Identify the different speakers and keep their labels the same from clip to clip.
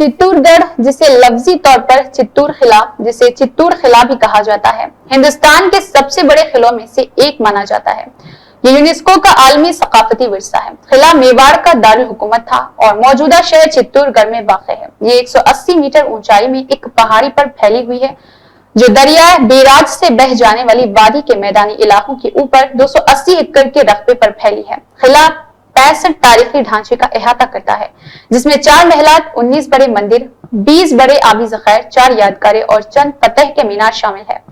Speaker 1: चित्तूर गढ़, जिसे लफ्जी तौर पर चित्तूर किला, जिसे चित्तूर किला भी कहा जाता है, हिंदुस्तान के सबसे बड़े किलों में से एक माना जाता है। ये यूनेस्को का आलमी सकाफती विरसा है। किला मेवाड़ का दारुल हुकूमत था और मौजूदा शहर चित्तूरगढ़ में वाक़ है। ये 180 मीटर ऊंचाई में एक पहाड़ी पर फैली हुई है, जो दरिया बेराज से बह जाने वाली वादी के मैदानी इलाकों के ऊपर 280 एकड़ के रकबे पर फैली है। किला 65 तारीखी ढांचे का अहाता करता है, जिसमें 4 महलात, 19 बड़े मंदिर, 20 बड़े आबी ज़खायर, 4 यादगारें और चंद फतह के मीनार शामिल है।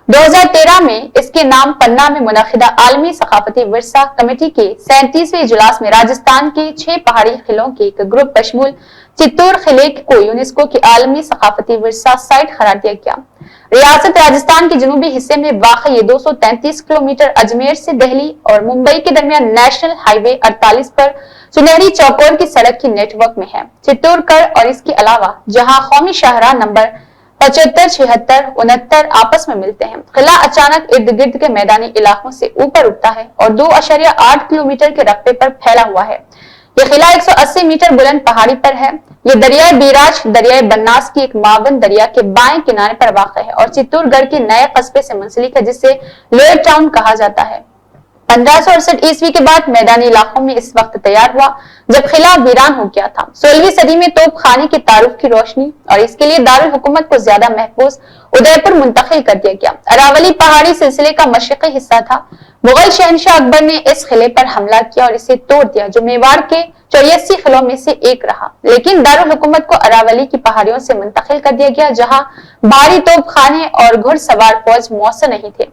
Speaker 1: 2013 में इसके नाम पन्ना में मुनक़िदा आलमी सकाफती विरसा कमेटी के 37वें इजलास में राजस्थान के 6 पहाड़ी किलों के एक ग्रुप बशमूल चित्तूर किले को यूनेस्को की आलमी सकाफती विरसा साइट करार दिया गया। रियासत राजस्थान के जनूबी हिस्से में वाक़ ये 233 किलोमीटर अजमेर से दिल्ली और मुंबई के दरमियान नेशनल हाईवे 48 पर सुनहरी चौकोर की सड़क की नेटवर्क में है। चित्तूरगढ़ और इसके अलावा जहां कौमी शाहराह नंबर 75, 76, 69 आपस में मिलते हैं, किला अचानक इर्द गिर्द के मैदानी इलाकों से ऊपर उठता है और 2.8 किलोमीटर के रकबे पर फैला हुआ है। यह किला 180 मीटर बुलंद पहाड़ी पर है। ये दरियाए बेराज, दरियाए बनास की एक मावन दरिया के बाएं किनारे पर वाक़ है और चित्तूरगढ़ के नए कस्बे से मुंसलिक है, जिसे लोअर टाउन कहा जाता है। 1568 ईस्वी के बाद मैदानी इलाकों में इस वक्त तैयार हुआ जब किला वीरान हो गया था। 16वीं सदी में तोप खाने के तारुफ की रोशनी और इसके लिए दारुल हुकूमत को ज्यादा महफूज उदयपुर मुंतकिल कर दिया गया। अरावली पहाड़ी सिलसिले का मशरकी हिस्सा था। मुगल शहनशाह अकबर ने इस किले पर हमला किया और इसे तोड़ दिया, जो मेवाड़ के 84 किलों में से एक रहा। लेकिन दारुल हुकूमत को अरावली की पहाड़ियों से मुंतकिल कर दिया गया, जहां भारी तोप खाने और घुड़सवार फौज मौसर नहीं थे।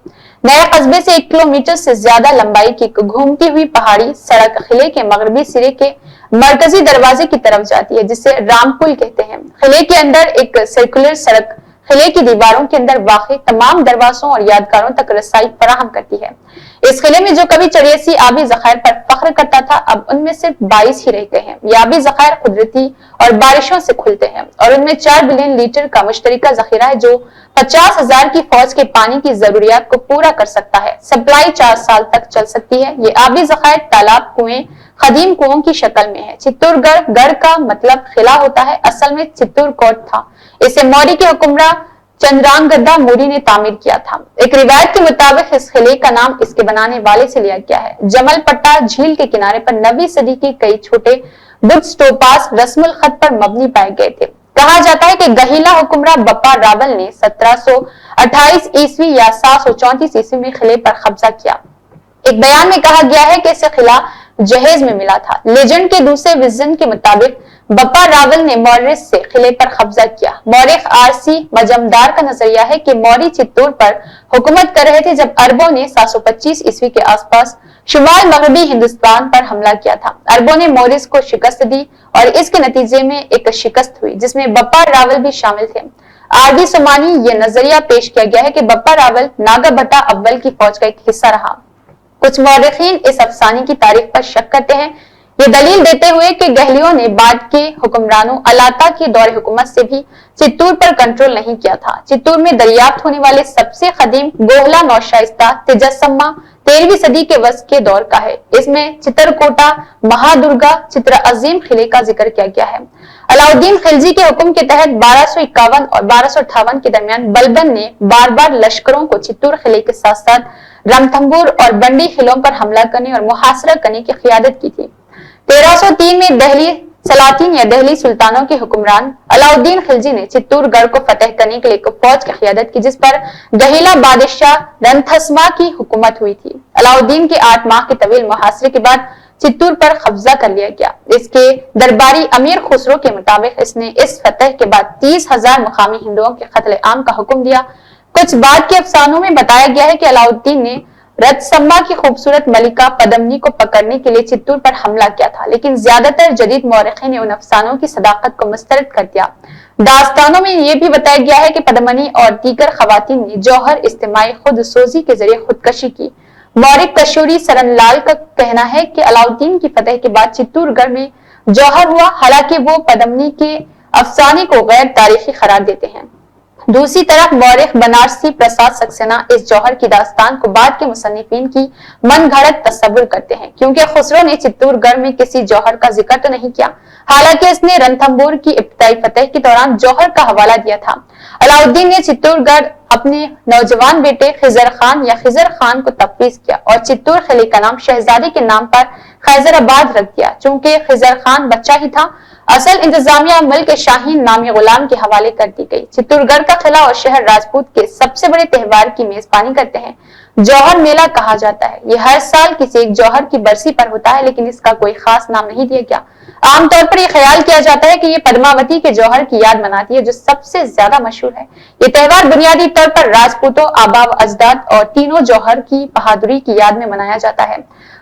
Speaker 1: नए कस्बे से 1 किलोमीटर से ज्यादा लंबाई की घूमती हुई पहाड़ी सड़क किले के मगरबी सिरे के मरकजी दरवाजे की तरफ जाती है, जिसे रामपुल कहते हैं। किले के अंदर एक सर्कुलर सड़क किले की दीवारों के अंदर वाक़े तमाम दरवाजों और यादगारों तक रसाई फराहम करती है। इस किले में जो कभी 84 आबी ज़खायर पर फख्र करता था, अब उनमें सिर्फ 22 ही रह गए हैं। ये आबी ज़खायर कुदरती और बारिशों से खुलते हैं और उनमें 4 बिलियन लीटर का मुश्तरका जखीरा है, जो 50,000 की फौज के पानी की जरूरियात को पूरा कर सकता है। सप्लाई 4 साल तक चल सकती है। ये आबी ज़खायर तालाब, कुएं, कदीम कुओं की शक्ल में है। चित्तूरगढ़ गढ़ का मतलब किला होता है, असल में चित्तूर कोट था। इसे मौर्य के हुक्मरां चंद्रांगदा मूरी ने तामीर किया था। एक रिवायत के मुताबिक इस किले का नाम इसके बनाने वाले से लिया गया है। जमलपट्टा झील के किनारे पर 9वीं सदी के कई छोटे बुत स्टोपास रस्मुल खत पर मबनी पाए गए थे। कहा जाता है कि गहीला हुक्मरां बप्पा रावल ने 1728 ईस्वी या 734 ईस्वी में किले पर कब्जा किया। एक बयान में कहा गया है कि इसे किला जहेज में मिला था। लेजेंड के दूसरे विजन के मुताबिक बप्पा रावल ने मौर्य से किले पर कब्जा किया। मौर्य आरसी मजमदार का नजरिया है कि मौर्य चित्तूर पर हुकूमत कर रहे थे जब अरबों ने 725 ईस्वी के आसपास शुमाल मगरबी हिंदुस्तान पर हमला किया था। अरबों ने मौर्य को शिकस्त दी और इसके नतीजे में एक शिकस्त हुई, जिसमें बप्पा रावल भी शामिल थे। आरबी सुमानी ये नजरिया पेश किया गया है कि बप्पा रावल नागा भट्टा अव्वल की फौज का एक हिस्सा रहा। कुछ मौरखीन इस अफसाने की तारीख पर शक करते हैं, ये दलील देते हुए कि गहलियों ने बाद के हुक्मरानों अलाता के दौर हुकूमत से भी चित्तूर पर कंट्रोल नहीं किया था। चित्तूर में दरियाफ्त होने वाले सबसे कदीम गोहला नौशाइस्ता तिजस्समा 13वीं सदी के वस्त के दौर का है। इसमें चित्रकोटा, महादुर्गा, चित्र अजीम किले का जिक्र किया गया है। अलाउद्दीन खिलजी के हुक्म के तहत 1251 और 1258 के दरमियान बलबन ने बार बार लश्करों को चित्तूर किले के साथ साथ रणथंभौर और बंडी किलों पर हमला करने और मुहासरा करने की क़ियादत की थी। 1303 में दहली सलातीन या दहली सुल्तानों के हुक्मरान अलाउद्दीन खिलजी ने चित्तूरगढ़ को फतेह करने के लिए एक फौज की क़ियादत की, जिस पर गहीला बादशाह रणथस्मा की हुकूमत हुई थी। अलाउद्दीन के 8 माह के तवील मुहासरे के बाद चित्तूर पर कब्जा कर लिया गया। इसके दरबारी अमीर खुसरो के मुताबिक इसने इस फतेह के बाद 30,000 मुकामी हिंदुओं के कत्ल आम का हुक्म दिया। कुछ बाद के अफसानों में बताया गया है कि अलाउद्दीन ने रतसम्मा की खूबसूरत मलिका पदमनी को पकड़ने के लिए चित्तूर पर हमला किया था, लेकिन ज्यादातर जदीद मौरखीन ने उन अफसानों की सदाकत को मुस्तरद कर दिया। दास्तानों में यह भी बताया गया है कि पदमनी और दीगर खवातीन ने जौहर इस्तेमाई खुद सोजी के जरिए खुदकशी की। मौरिक कशूरी सरनलाल का कहना है कि अलाउद्दीन की फतेह के बाद चित्तूरगढ़ में जौहर हुआ, हालांकि वो पदमनी के अफसाने को गैर तारीखी करार देते हैं। दूसरी तरफ मौरिख बनारसी प्रसाद सक्सेना इस जौहर की दास्तान को बाद के मुसन्निफीन की मन घड़त तस्वुर करते हैं, क्योंकि खुसरो ने चित्तौड़गढ़ में किसी जौहर का जिक्र तो नहीं किया। हालांकि इसने रणथंभौर की इब्तिदाई फतह के दौरान जौहर का हवाला दिया था। अलाउद्दीन ने चित्तौड़गढ़ अपने नौजवान बेटे खिजर खान या खिजर खान को तफवीज किया और चित्तौड़ किले का नाम शहजादी के नाम पर खैजराबाद रख दिया। चूंकि खिजर खान बच्चा ही था, असल इंतजामिया मलिक शाहीन नामी गुलाम के हवाले कर दी गई। चित्तौड़गढ़ का किला और शहर राजपूत के सबसे बड़े त्योहार की मेजबानी करते हैं, जौहर मेला कहा जाता है। ये हर साल किसी एक जौहर की बरसी पर होता है, लेकिन इसका कोई खास नाम नहीं दिया गया। आमतौर पर यह ख्याल किया जाता है कि ये पद्मावती के जौहर की याद मनाती है, जो सबसे ज्यादा मशहूर है। ये त्योहार बुनियादी तौर पर राजपूतों, आबाव अजदाद और तीनों जौहर की बहादुरी की याद में मनाया जाता है।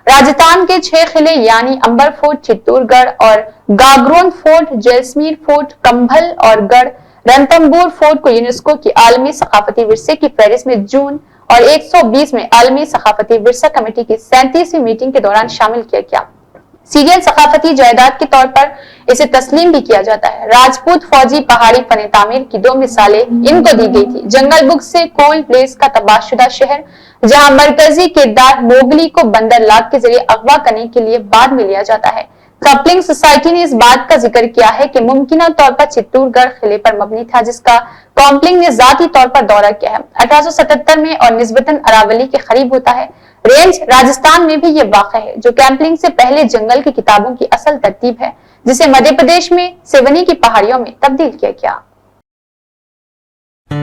Speaker 1: राजस्थान के 6 किले यानी अंबर फोर्ट, चित्तौड़गढ़ और गागरोन फोर्ट, जैसलमेर फोर्ट, कंभल और गढ़ रणथंभौर फोर्ट को यूनेस्को की आलमी सकाफती विरसे की फहरिस्त में जून और 120 में आलमी सकाफती विरसा कमेटी की 37वीं मीटिंग के दौरान शामिल किया गया। सीरियल सकाफती जायदाद के तौर पर इसे तस्लीम भी किया जाता है। राजपूत फौजी पहाड़ी फने तामीर की 2 मिसालें इनको दी गई थी। जंगल बुक से कोल प्लेस का तबाहशुदा शहर, जहां मरकजी किरदार मोगली को बंदर लाख के जरिए अगवा करने के लिए बाद में लिया जाता है। कपलिंग सोसाइटी ने इस बात का जिक्र किया है कि मुमकिना तौर पर चित्तौड़गढ़ किले पर मबनी था, जिसका कॉम्पलिंग ने जाती तौर पर दौरा किया है। 1877 में और निस्बतन अरावली के करीब होता है। रेंज राजस्थान में भी ये वाक़ है, जो कैंपलिंग से पहले जंगल की किताबों की असल तरतीब है, जिसे मध्य प्रदेश में सिवनी की पहाड़ियों में तब्दील किया गया।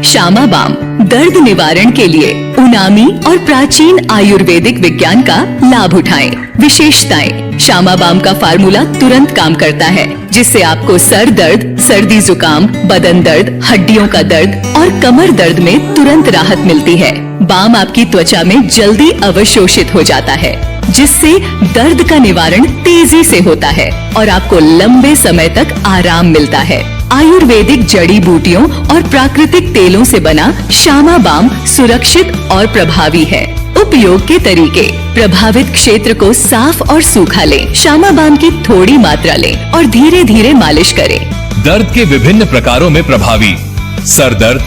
Speaker 2: श्यामा बाम दर्द निवारण के लिए उनामी और प्राचीन आयुर्वेदिक विज्ञान का लाभ उठाएं। विशेषताएं: श्यामा बाम का फार्मूला तुरंत काम करता है, जिससे आपको सर दर्द, सर्दी जुकाम, बदन दर्द, हड्डियों का दर्द और कमर दर्द में तुरंत राहत मिलती है। बाम आपकी त्वचा में जल्दी अवशोषित हो जाता है, जिससे दर्द का निवारण तेजी से होता है और आपको लंबे समय तक आराम मिलता है। आयुर्वेदिक जड़ी बूटियों और प्राकृतिक तेलों से बना श्यामा बाम सुरक्षित और प्रभावी है। उपयोग के तरीके: प्रभावित क्षेत्र को साफ और सूखा लें। श्यामा बाम की थोड़ी मात्रा लें और धीरे धीरे मालिश करें।
Speaker 3: दर्द के विभिन्न प्रकारों में प्रभावी: सर दर्द,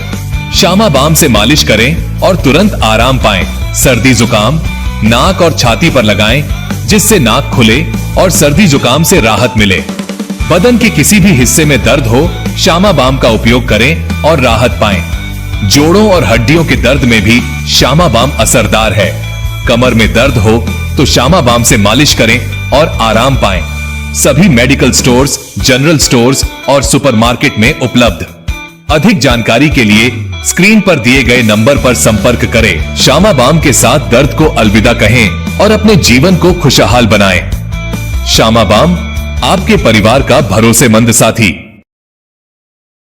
Speaker 3: श्यामा बाम से मालिश करें और तुरंत आराम पाएं। सर्दी जुकाम, नाक और छाती पर लगाएं, जिससे नाक खुले और सर्दी जुकाम से राहत मिले। बदन के किसी भी हिस्से में दर्द हो, श्यामा बाम का उपयोग करें और राहत पाएं। जोड़ों और हड्डियों के दर्द में भी श्यामा बाम असरदार है। कमर में दर्द हो तो श्यामा बाम से मालिश करें और आराम पाएं। सभी मेडिकल स्टोर्स, जनरल स्टोर्स और सुपरमार्केट में उपलब्ध। अधिक जानकारी के लिए स्क्रीन पर दिए गए नंबर पर संपर्क करें। श्यामा बाम के साथ दर्द को अलविदा कहें और अपने जीवन को खुशहाल बनाएं। श्यामा बाम, आपके परिवार का भरोसेमंद साथी।